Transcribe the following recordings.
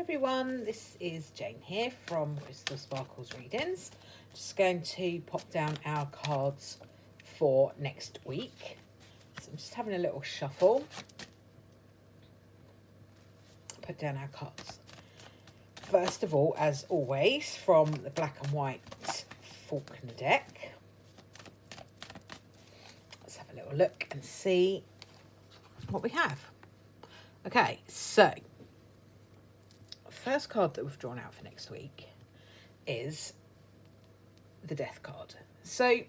everyone, this is Jane here from Crystal Sparkles Readings. Just going to pop down our cards for next week. So I'm just having a little shuffle. Put down our cards. First of all, as always, from the black and white Faulkner deck. Let's have a little look and see what we have. Okay, so first card that we've drawn out for next week is the Death card. So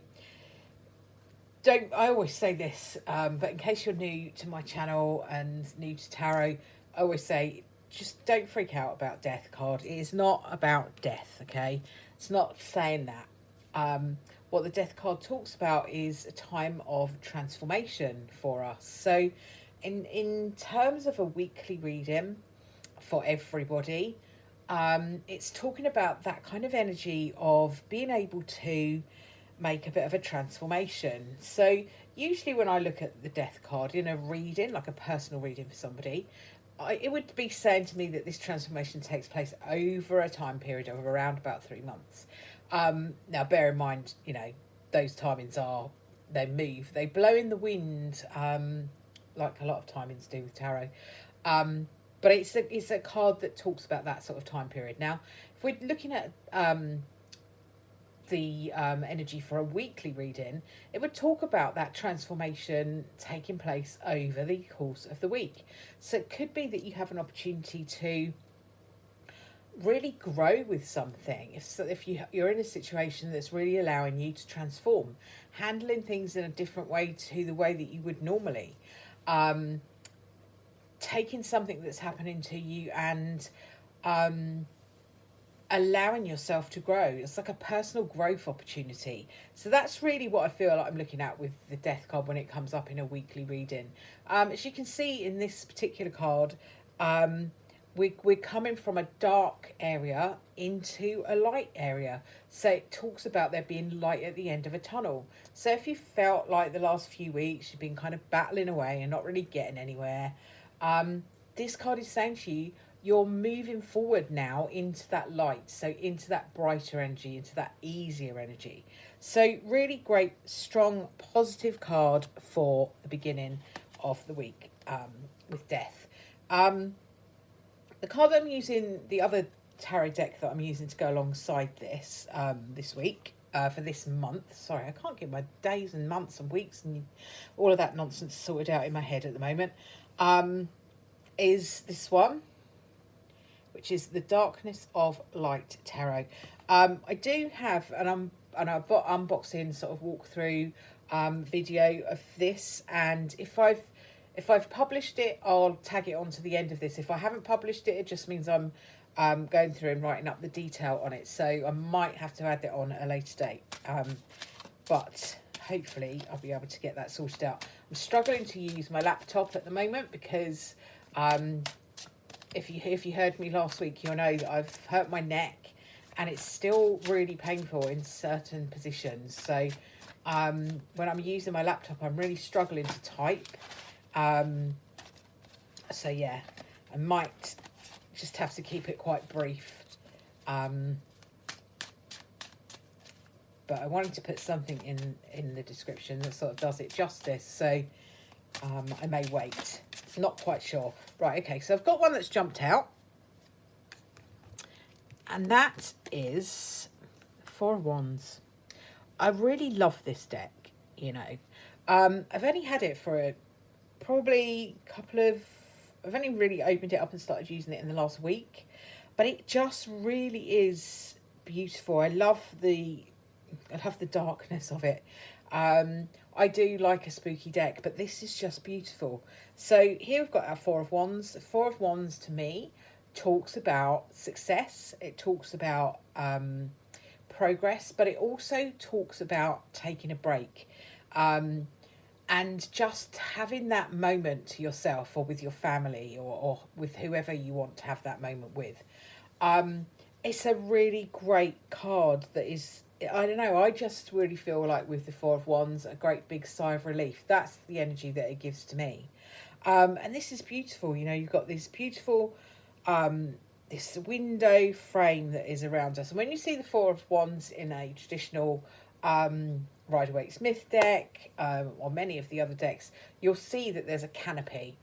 I always say this, but in case you're new to my channel and new to tarot, I always say just don't freak out about Death card. It is not about death, okay? It's not saying that. What the Death card talks about is a time of transformation for us. So in terms of a weekly reading for everybody, it's talking about that kind of energy of being able to make a bit of a transformation. So usually when I look at the Death card in a reading, like a personal reading for somebody, it would be saying to me that this transformation takes place over a time period of around about 3 months. Now bear in mind, you know, those timings are, they move, they blow in the wind, like a lot of timings do with tarot. But it's a card that talks about that sort of time period. Now, if we're looking at the energy for a weekly reading, it would talk about that transformation taking place over the course of the week. So it could be that you have an opportunity to really grow with something. If you're in a situation that's really allowing you to transform, handling things in a different way to the way that you would normally. Taking something that's happening to you and allowing yourself to grow. It's like a personal growth opportunity. So that's really what I feel like I'm looking at with the Death card when it comes up in a weekly reading. As you can see in this particular card, we're coming from a dark area into a light area. So it talks about there being light at the end of a tunnel. So if you felt like the last few weeks you've been kind of battling away and not really getting anywhere, this card is saying to you, you're moving forward now into that light, so into that brighter energy, into that easier energy. So really great, strong, positive card for the beginning of the week with Death. The card that I'm using, the other tarot deck that I'm using to go alongside this this week, for this month, sorry, I can't get my days and months and weeks and all of that nonsense sorted out in my head at the moment, is this one, which is the Darkness of Light Tarot. I do have an unboxing sort of walkthrough video of this, and if I've published it, I'll tag it on to the end of this. If I haven't published it, it just means I'm going through and writing up the detail on it, so I might have to add it on at a later date, but hopefully I'll be able to get that sorted out. I'm struggling to use my laptop at the moment because if you heard me last week, you'll know that I've hurt my neck and it's still really painful in certain positions. So when I'm using my laptop, I'm really struggling to type. So yeah, I might just have to keep it quite brief. But I wanted to put something in the description that sort of does it justice. So I may wait. Not quite sure. Right, okay, so I've got one that's jumped out. And that is Four of Wands. I really love this deck, you know. I've only had it for probably a couple of... I've only really opened it up and started using it in the last week. But it just really is beautiful. I love the darkness of it. I do like a spooky deck, but this is just beautiful. So here we've got our Four of Wands. The Four of Wands to me talks about success. It talks about progress, but it also talks about taking a break. And just having that moment to yourself or with your family or with whoever you want to have that moment with. It's a really great card that is... I don't know, I just really feel like with the Four of Wands, a great big sigh of relief. That's the energy that it gives to me. And this is beautiful, you know, you've got this beautiful this window frame that is around us. And when you see the Four of Wands in a traditional Rider-Waite-Smith deck, or many of the other decks, you'll see that there's a canopy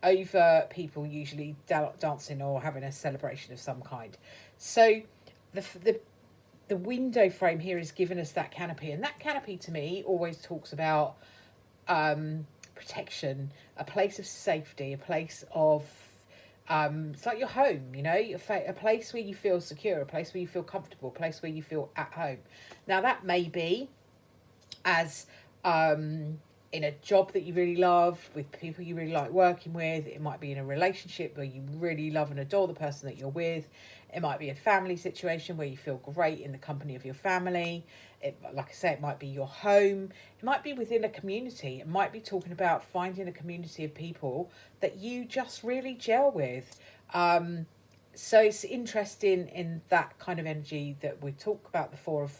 over people usually dancing or having a celebration of some kind. So the window frame here is giving us that canopy, and that canopy to me always talks about protection, a place of safety, a place of it's like your home, you know, a place where you feel secure, a place where you feel comfortable, a place where you feel at home. Now that may be as in a job that you really love, with people you really like working with. It might be in a relationship where you really love and adore the person that you're with. It might be a family situation where you feel great in the company of your family. Like I say, it might be your home. It might be within a community. It might be talking about finding a community of people that you just really gel with. So it's interesting in that kind of energy that we talk about the Four of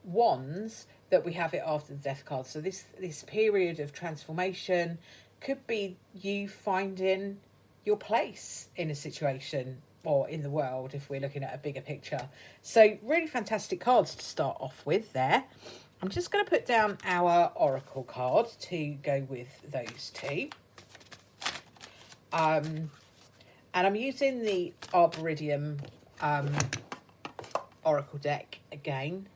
Wands, that we have it after the Death card. So this period of transformation could be you finding your place in a situation or in the world, if we're looking at a bigger picture. So really fantastic cards to start off with there. I'm just going to put down our oracle card to go with those two. And I'm using the Arboretum oracle deck again.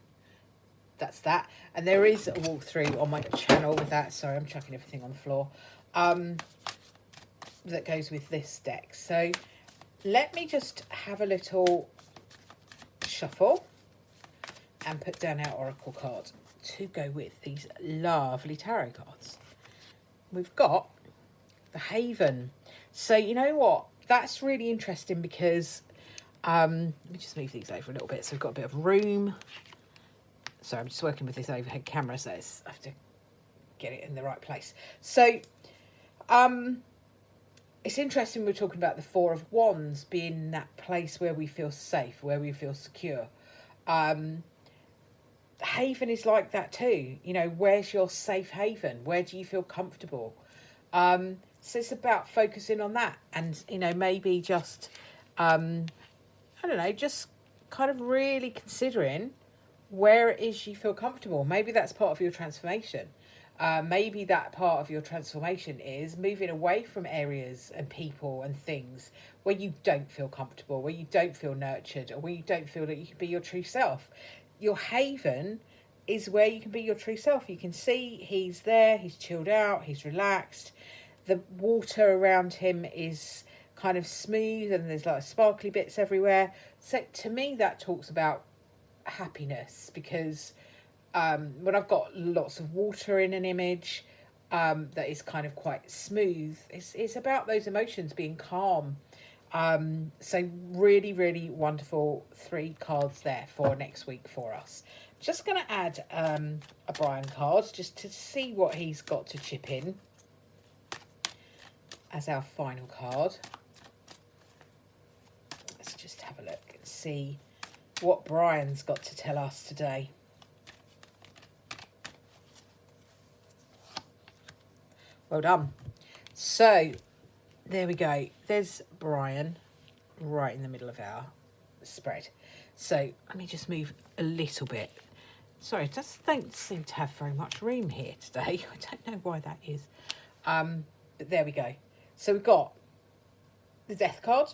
That's that. And there is a walkthrough on my channel with that. Sorry, I'm chucking everything on the floor. That goes with this deck. So let me just have a little shuffle and put down our oracle card to go with these lovely tarot cards. We've got the Haven. So you know what? That's really interesting because let me just move these over a little bit so we've got a bit of room. So I'm just working with this overhead camera, so I have to get it in the right place. So it's interesting we're talking about the Four of Wands being that place where we feel safe, where we feel secure. Haven is like that too. You know, where's your safe haven? Where do you feel comfortable? So it's about focusing on that, and, you know, maybe just, I don't know, just kind of really considering where it is you feel comfortable. Maybe that's part of your transformation. Maybe that part of your transformation is moving away from areas and people and things where you don't feel comfortable, where you don't feel nurtured, or where you don't feel that you can be your true self. Your haven is where you can be your true self. You can see he's there, he's chilled out, he's relaxed. The water around him is kind of smooth and there's like sparkly bits everywhere. So to me, that talks about happiness, because when I've got lots of water in an image that is kind of quite smooth, it's about those emotions being calm. So really, really wonderful 3 cards there for next week for us. Just going to add a Brian card just to see what he's got to chip in as our final card. Let's just have a look and see what Brian's got to tell us today. Well done. So there we go. There's Brian right in the middle of our spread. So let me just move a little bit. Sorry, it just don't seem to have very much room here today. I don't know why that is. But there we go. So we've got the Death card,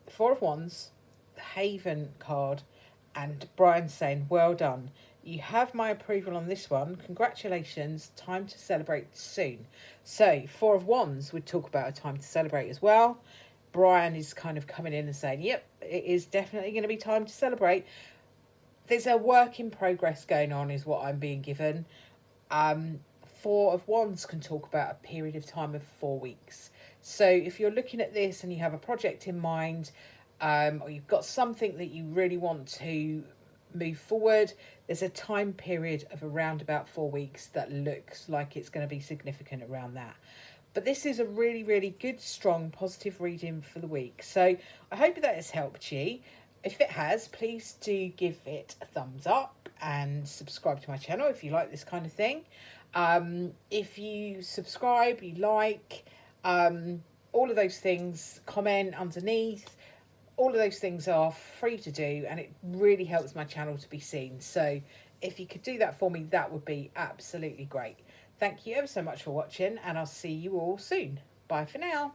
the Four of Wands, the Haven card, and Brian saying, well done. You have my approval on this one. Congratulations. Time to celebrate soon. So Four of Wands would talk about a time to celebrate as well. Brian is kind of coming in and saying, yep, it is definitely going to be time to celebrate. There's a work in progress going on is what I'm being given. Four of Wands can talk about a period of time of 4 weeks. So if you're looking at this and you have a project in mind, or you've got something that you really want to move forward, there's a time period of around about 4 weeks that looks like it's going to be significant around that. But this is a really, really good, strong, positive reading for the week. So I hope that has helped you. If it has, please do give it a thumbs up and subscribe to my channel if you like this kind of thing. If you subscribe, you like, all of those things, comment underneath. All of those things are free to do, and it really helps my channel to be seen. So if you could do that for me, that would be absolutely great. Thank you ever so much for watching, and I'll see you all soon. Bye for now.